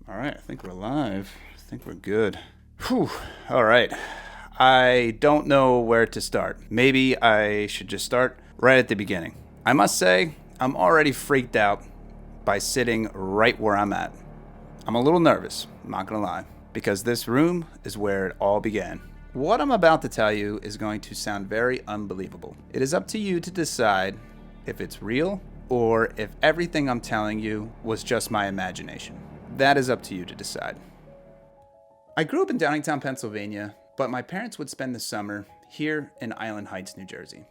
All right, I think we're live. I think we're good. Whew. All right. I don't know where to start. Maybe I should just start right at the beginning. I must say, I'm already freaked out by sitting right where I'm at. I'm a little nervous, I'm not gonna lie, because this room is where it all began. What I'm about to tell you is going to sound very unbelievable. It is up to you to decide if it's real or if everything I'm telling you was just my imagination. That is up to you to decide. I grew up in Downingtown, Pennsylvania, but my parents would spend the summer here in Island Heights, New Jersey.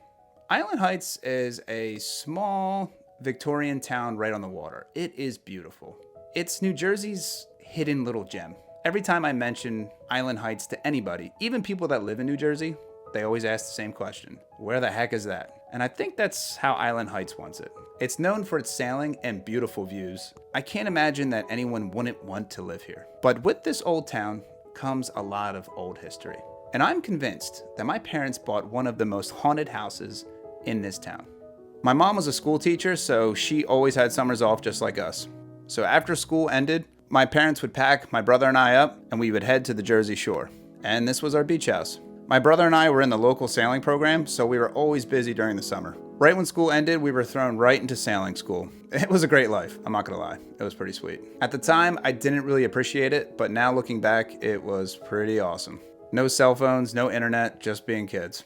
Island Heights is a small Victorian town right on the water. It is beautiful. It's New Jersey's hidden little gem. Every time I mention Island Heights to anybody, even people that live in New Jersey, they always ask the same question: where the heck is that? And I think that's how Island Heights wants it. It's known for its sailing and beautiful views. I can't imagine that anyone wouldn't want to live here. But with this old town comes a lot of old history. And I'm convinced that my parents bought one of the most haunted houses in this town. My mom was a school teacher, so she always had summers off just like us. So after school ended, my parents would pack my brother and I up, and we would head to the Jersey Shore. And this was our beach house. My brother and I were in the local sailing program, so we were always busy during the summer. Right when school ended, we were thrown right into sailing school. It was a great life, I'm not gonna lie. It was pretty sweet. At the time, I didn't really appreciate it, but now looking back, it was pretty awesome. No cell phones, no internet, just being kids.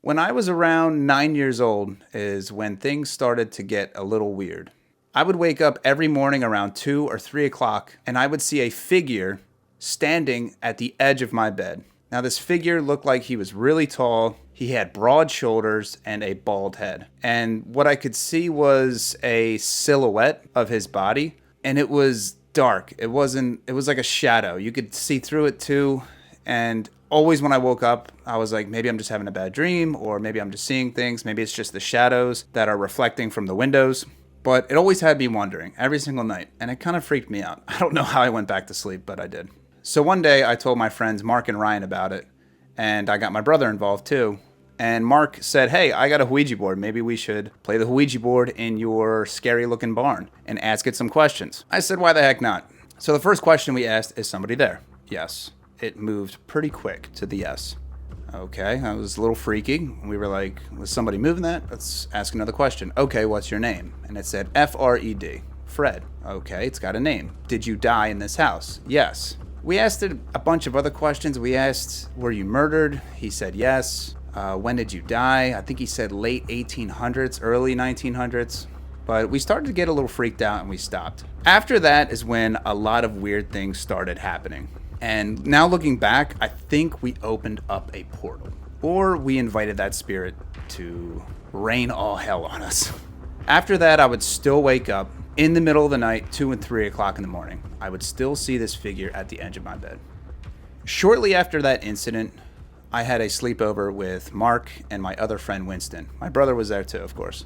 When I was around 9 years old is when things started to get a little weird. I would wake up every morning around 2 or 3 o'clock, and I would see a figure standing at the edge of my bed. Now, this figure looked like he was really tall. He had broad shoulders and a bald head. And what I could see was a silhouette of his body, and it was dark. It was like a shadow. You could see through it too. And always when I woke up, I was like, maybe I'm just having a bad dream, or maybe I'm just seeing things. Maybe it's just the shadows that are reflecting from the windows. But it always had me wondering every single night, and it kind of freaked me out. I don't know how I went back to sleep, but I did. So one day I told my friends Mark and Ryan about it, and I got my brother involved too. And Mark said, hey, I got a Ouija board. Maybe we should play the Ouija board in your scary looking barn and ask it some questions. I said, why the heck not? So the first question we asked, is somebody there? Yes. It moved pretty quick to the yes. Okay, that was a little freaky. We were like, was somebody moving that? Let's ask another question. Okay, what's your name? And it said Fred. Fred. Okay, it's got a name. Did you die in this house? Yes. We asked it a bunch of other questions. We asked, were you murdered? He said yes. When did you die? I think he said late 1800s, early 1900s. But we started to get a little freaked out and we stopped. After that is when a lot of weird things started happening. And now looking back, I think we opened up a portal. Or we invited that spirit to rain all hell on us. After that, I would still wake up in the middle of the night, 2 and 3 o'clock in the morning. I would still see this figure at the edge of my bed. Shortly after that incident, I had a sleepover with Mark and my other friend Winston. My brother was there too, of course.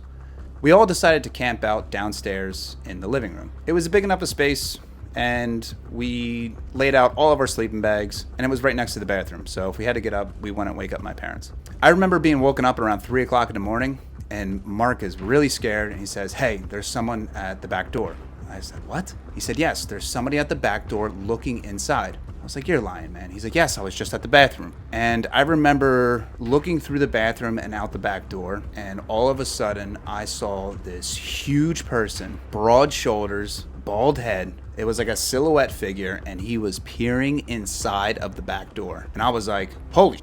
We all decided to camp out downstairs in the living room. It was a big enough a space, and we laid out all of our sleeping bags, and it was right next to the bathroom. So if we had to get up, we wouldn't wake up my parents. I remember being woken up around 3 o'clock in the morning, and Mark is really scared, and he says, hey, there's someone at the back door. I said, what? He said, yes, there's somebody at the back door looking inside. I was like, you're lying, man. He's like, yes, I was just at the bathroom. And I remember looking through the bathroom and out the back door, and all of a sudden, I saw this huge person, broad shoulders, bald head. It was like a silhouette figure, and he was peering inside of the back door. And I was like, holy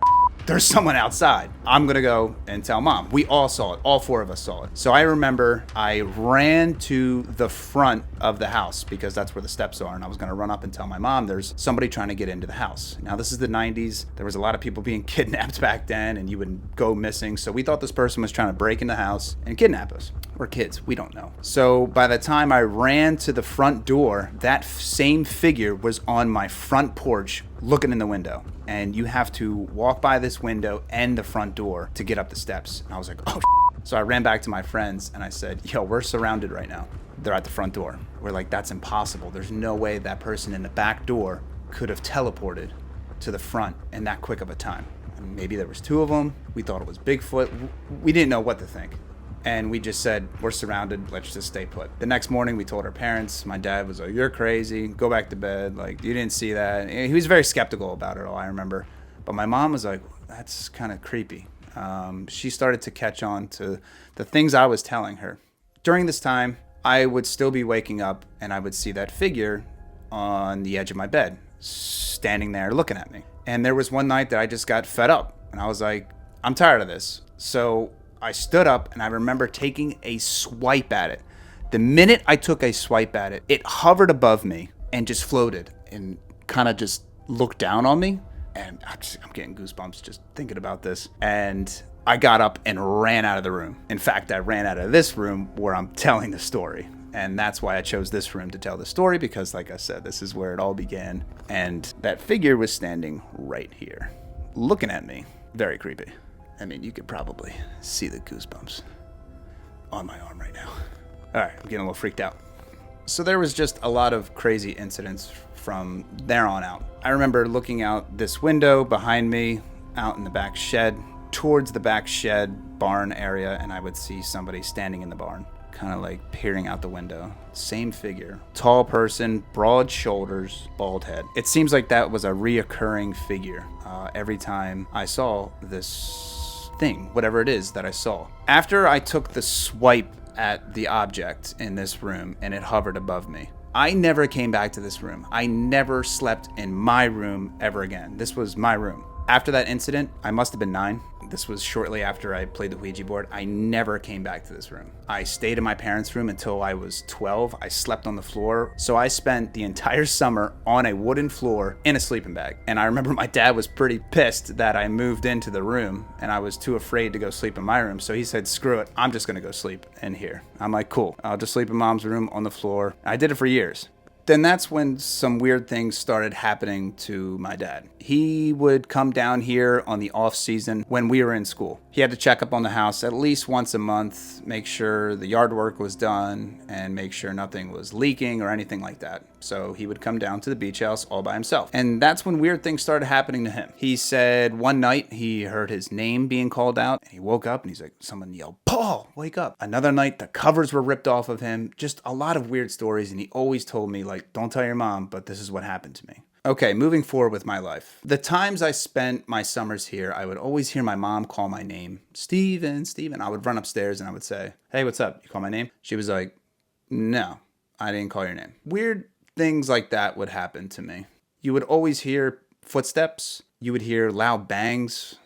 there's someone outside. I'm gonna go and tell mom. We all saw it. All 4 of us saw it. So I remember I ran to the front of the house because that's where the steps are. And I was gonna run up and tell my mom there's somebody trying to get into the house. Now this is the 90s. There was a lot of people being kidnapped back then and you would go missing. So we thought this person was trying to break in the house and kidnap us. We're kids, we don't know. So by the time I ran to the front door, that same figure was on my front porch looking in the window. And you have to walk by this window and the front door to get up the steps. And I was like, oh, so I ran back to my friends and I said, yo, we're surrounded right now. They're at the front door. We're like, that's impossible. There's no way that person in the back door could have teleported to the front in that quick of a time. And maybe there was 2 of them. We thought it was Bigfoot. We didn't know what to think. And we just said, we're surrounded, let's just stay put. The next morning, we told our parents. My dad was like, you're crazy, go back to bed. Like, you didn't see that. And he was very skeptical about it all, I remember. But my mom was like, that's kind of creepy. She started to catch on to the things I was telling her. During this time, I would still be waking up and I would see that figure on the edge of my bed, standing there looking at me. And there was one night that I just got fed up and I was like, I'm tired of this. So I stood up and I remember taking a swipe at it. The minute I took a swipe at it, it hovered above me and just floated and kind of just looked down on me. And I'm getting goosebumps just thinking about this. And I got up and ran out of the room. In fact, I ran out of this room where I'm telling the story. And that's why I chose this room to tell the story, because like I said, this is where it all began. And that figure was standing right here, looking at me. Very creepy. I mean, you could probably see the goosebumps on my arm right now. All right, I'm getting a little freaked out. So there was just a lot of crazy incidents from there on out. I remember looking out this window behind me, out in the back shed, towards the back shed barn area, and I would see somebody standing in the barn, kind of like peering out the window. Same figure. Tall person, broad shoulders, bald head. It seems like that was a reoccurring figure every time I saw this thing, whatever it is that I saw. After I took the swipe at the object in this room and it hovered above me, I never came back to this room. I never slept in my room ever again. This was my room. After that incident, I must have been 9. This was shortly after I played the Ouija board. I never came back to this room. I stayed in my parents' room until I was 12. I slept on the floor. So I spent the entire summer on a wooden floor in a sleeping bag. And I remember my dad was pretty pissed that I moved into the room and I was too afraid to go sleep in my room. So he said, screw it, I'm just gonna go sleep in here. I'm like, cool, I'll just sleep in mom's room on the floor. I did it for years. Then that's when some weird things started happening to my dad. He would come down here on the off season when we were in school. He had to check up on the house at least once a month, make sure the yard work was done and make sure nothing was leaking or anything like that. So he would come down to the beach house all by himself. And that's when weird things started happening to him. He said one night he heard his name being called out and he woke up and he's like, someone yelled, Paul, wake up. Another night the covers were ripped off of him. Just a lot of weird stories. And he always told me, like, don't tell your mom, but this is what happened to me. Okay, moving forward with my life. The times I spent my summers here, I would always hear my mom call my name, Steven, Steven. I would run upstairs and I would say, hey, what's up? You call my name? She was like, no, I didn't call your name. Weird things like that would happen to me. You would always hear footsteps. You would hear loud bangs,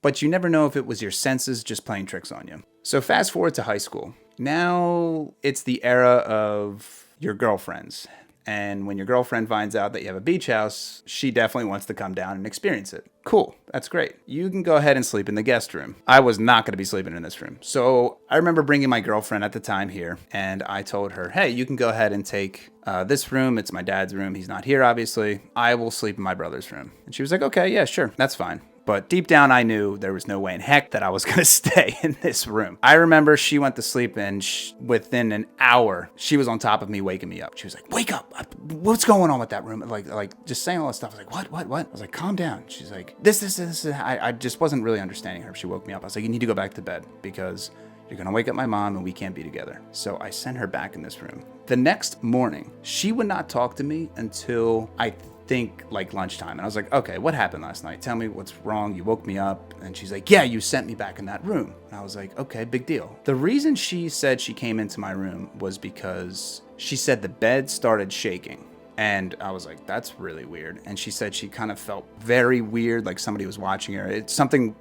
but you never know if it was your senses just playing tricks on you. So fast forward to high school. Now it's the era of your girlfriends. And when your girlfriend finds out that you have a beach house, she definitely wants to come down and experience it. Cool, that's great. You can go ahead and sleep in the guest room. I was not going to be sleeping in this room. So I remember bringing my girlfriend at the time here, and I told her, hey, you can go ahead and take this room. It's my dad's room. He's not here, obviously. I will sleep in my brother's room. And she was like, okay, yeah, sure, that's fine. But deep down, I knew there was no way in heck that I was going to stay in this room. I remember she went to sleep and within an hour, she was on top of me, waking me up. She was like, wake up. What's going on with that room? Like just saying all this stuff. I was like, what? I was like, calm down. She's like, this. I just wasn't really understanding her. She woke me up. I was like, you need to go back to bed because you're going to wake up my mom and we can't be together. So I sent her back in this room. The next morning, she would not talk to me until I think like lunchtime. And I was like, okay, what happened last night? Tell me what's wrong. You woke me up. And she's like, yeah, you sent me back in that room. And I was like, okay, big deal. The reason she said she came into my room was because she said the bed started shaking. And I was like, that's really weird. And she said she kind of felt very weird, like somebody was watching her. It's something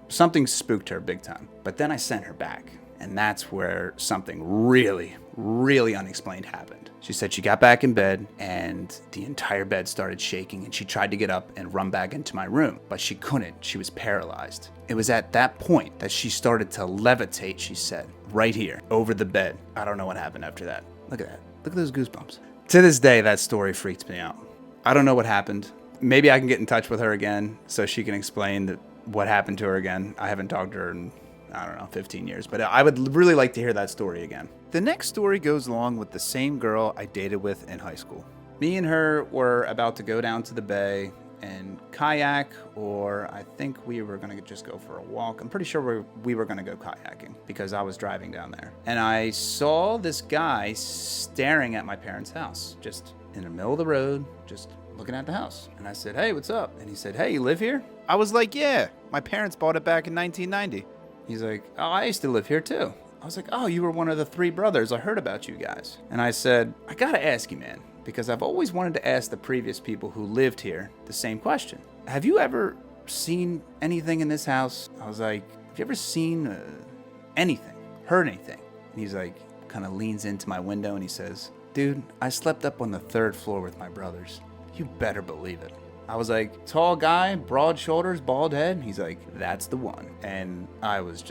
spooked her big time. But then I sent her back. And that's where something really, really unexplained happened. She said she got back in bed and the entire bed started shaking and she tried to get up and run back into my room, but she couldn't. She was paralyzed. It was at that point that she started to levitate, she said, right here, over the bed. I don't know what happened after that. Look at that. Look at those goosebumps. To this day, that story freaks me out. I don't know what happened. Maybe I can get in touch with her again so she can explain what happened to her again. I haven't talked to her in, I don't know, 15 years, but I would really like to hear that story again. The next story goes along with the same girl I dated with in high school. Me and her were about to go down to the bay and kayak, or I think we were going to just go for a walk. I'm pretty sure we were going to go kayaking because I was driving down there. And I saw this guy staring at my parents' house, just in the middle of the road, just looking at the house. And I said, "Hey, what's up?" And he said, "Hey, you live here?" I was like, "Yeah, my parents bought it back in 1990. He's like, "Oh, I used to live here too." I was like, "Oh, you were one of the 3 brothers. I heard about you guys." And I said, "I gotta ask you, man, because I've always wanted to ask the previous people who lived here the same question. Have you ever seen anything in this house?" I was like, "Have you ever seen anything, heard anything?" And he's like, kind of leans into my window and he says, "Dude, I slept up on the 3rd floor with my brothers. You better believe it." I was like, "Tall guy, broad shoulders, bald head?" He's like, "That's the one." And I was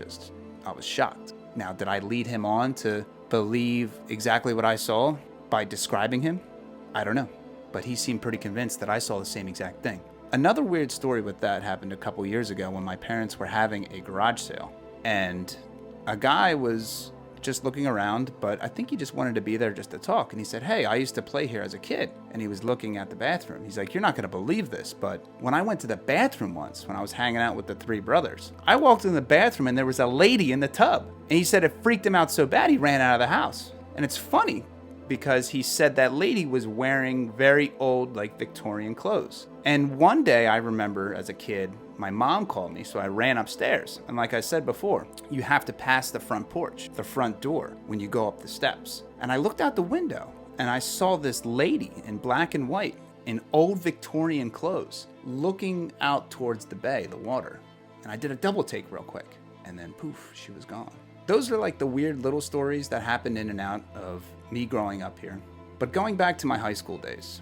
shocked. Now, did I lead him on to believe exactly what I saw by describing him? I don't know. But he seemed pretty convinced that I saw the same exact thing. Another weird story with that happened a couple years ago when my parents were having a garage sale. And a guy was just looking around, but I think he just wanted to be there just to talk. And he said, "Hey, I used to play here as a kid." And he was looking at the bathroom. He's like, "You're not going to believe this, but when I went to the bathroom once, when I was hanging out with the 3 brothers, I walked in the bathroom and there was a lady in the tub." And he said it freaked him out so bad he ran out of the house. And it's funny because he said that lady was wearing very old, like Victorian clothes. And one day I remember as a kid, my mom called me, so I ran upstairs. And like I said before, you have to pass the front porch, the front door, when you go up the steps. And I looked out the window and I saw this lady in black and white in old Victorian clothes looking out towards the bay, the water. And I did a double take real quick and then poof, she was gone. Those are like the weird little stories that happened in and out of me growing up here. But going back to my high school days,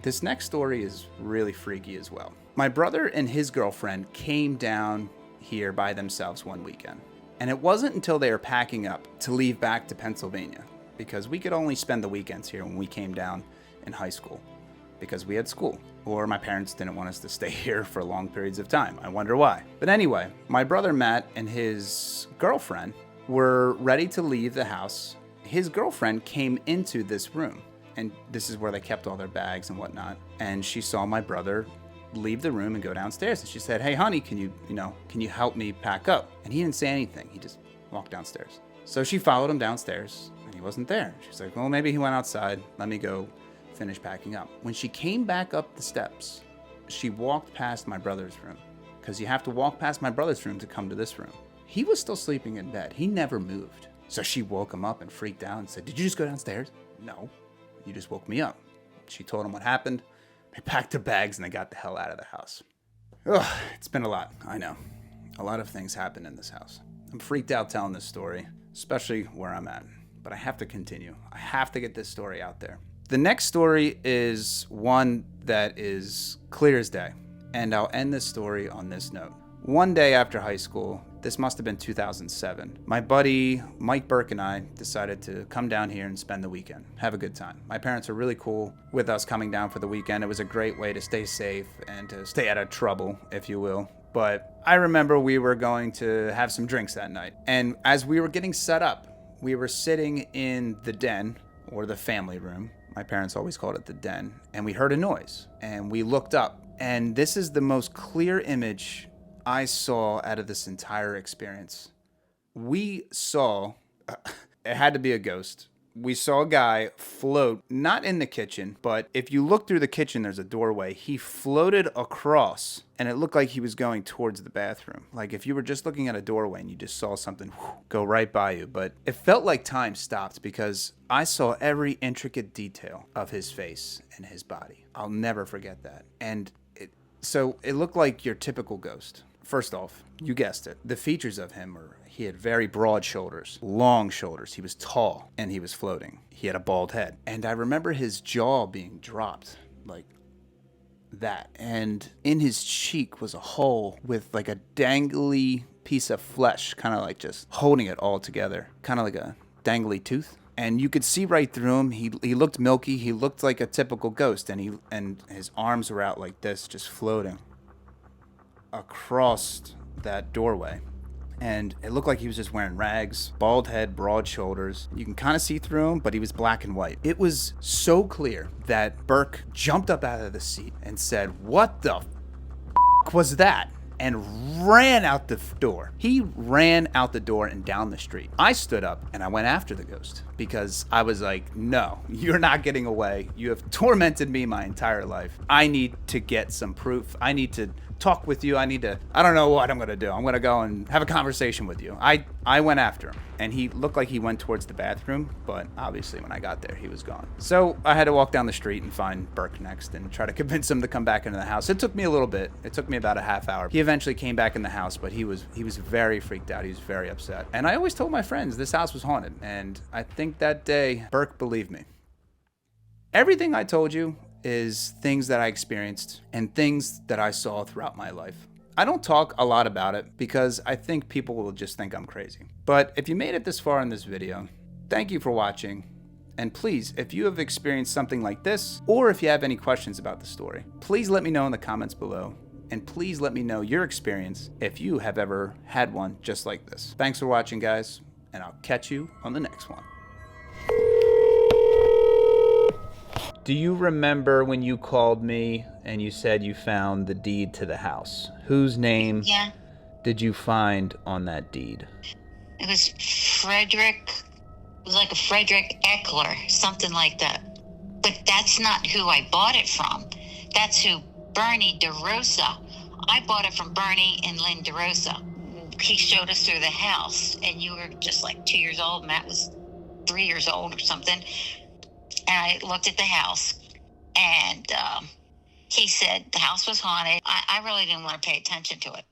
this next story is really freaky as well. My brother and his girlfriend came down here by themselves one weekend. And it wasn't until they were packing up to leave back to Pennsylvania, because we could only spend the weekends here when we came down in high school, because we had school, or my parents didn't want us to stay here for long periods of time. I wonder why. But anyway, my brother Matt and his girlfriend were ready to leave the house. His girlfriend came into this room, and this is where they kept all their bags and whatnot. And she saw my brother leave the room and go downstairs. And she said, "Hey, honey, can you help me pack up?" And he didn't say anything. He just walked downstairs. So she followed him downstairs, and he wasn't there. She's like, "Well, maybe he went outside. Let me go finish packing up." When she came back up the steps, she walked past my brother's room, because you have to walk past my brother's room to come to this room. He was still sleeping in bed. He never moved. So she woke him up and freaked out and said, "Did you just go downstairs?" "No, you just woke me up." She told him what happened. They packed their bags and they got the hell out of the house. Ugh, it's been a lot. I know. A lot of things happened in this house. I'm freaked out telling this story, especially where I'm at. But I have to continue. I have to get this story out there. The next story is one that is clear as day. And I'll end this story on this note. One day after high school, this must have been 2007, my buddy Mike Burke and I decided to come down here and spend the weekend, have a good time. My parents were really cool with us coming down for the weekend. It was a great way to stay safe and to stay out of trouble, if you will. But I remember we were going to have some drinks that night. And as we were getting set up, we were sitting in the den, or the family room. My parents always called it the den. And we heard a noise. And we looked up. And this is the most clear image I saw out of this entire experience. We saw, it had to be a ghost. We saw a guy float, not in the kitchen, but if you look through the kitchen, there's a doorway. He floated across, and it looked like he was going towards the bathroom. Like if you were just looking at a doorway and you just saw something go right by you. But it felt like time stopped because I saw every intricate detail of his face and his body. I'll never forget that. And so it looked like your typical ghost. First off, you guessed it. The features of him were, he had very broad shoulders, long shoulders. He was tall and he was floating. He had a bald head. And I remember his jaw being dropped like that. And in his cheek was a hole with like a dangly piece of flesh, kind of like just holding it all together, kind of like a dangly tooth. And you could see right through him. He looked milky. He looked like a typical ghost. And his arms were out like this, just floating across that doorway. and it looked like he was just wearing rags, bald head, broad shoulders. You can kind of see through him, but he was black and white. It was so clear that Burke jumped up out of the seat and said, "What the was that?" and ran out the door. He ran out the door and down the street. I stood up and I went after the ghost because I was like, no, you're not getting away. You have tormented me my entire life. I need to get some proof. I need to talk with you. I don't know what I'm going to do. I'm going to go and have a conversation with you. I went after him, and he looked like he went towards the bathroom, but obviously when I got there, he was gone. So I had to walk down the street and find Burke next and try to convince him to come back into the house. It took me a little bit. It took me about a half hour. He eventually came back in the house, but he was very freaked out. He was very upset. And I always told my friends this house was haunted, and I think that day Burke believed me. Everything I told you is things that I experienced and things that I saw throughout my life. I don't talk a lot about it because I think people will just think I'm crazy. But if you made it this far in this video, thank you for watching. And please, if you have experienced something like this, or if you have any questions about the story, please let me know in the comments below. And please let me know your experience if you have ever had one just like this. Thanks for watching, guys, and I'll catch you on the next one. Do you remember when you called me and you said you found the deed to the house? Whose name did you find on that deed? It was Frederick. It was like a Frederick Eckler, something like that. But that's not who I bought it from. That's who Bernie DeRosa. I bought it from Bernie and Lynn DeRosa. He showed us through the house, and you were just like 2 years old. Matt was 3 years old or something. And I looked at the house, and he said the house was haunted. I really didn't want to pay attention to it.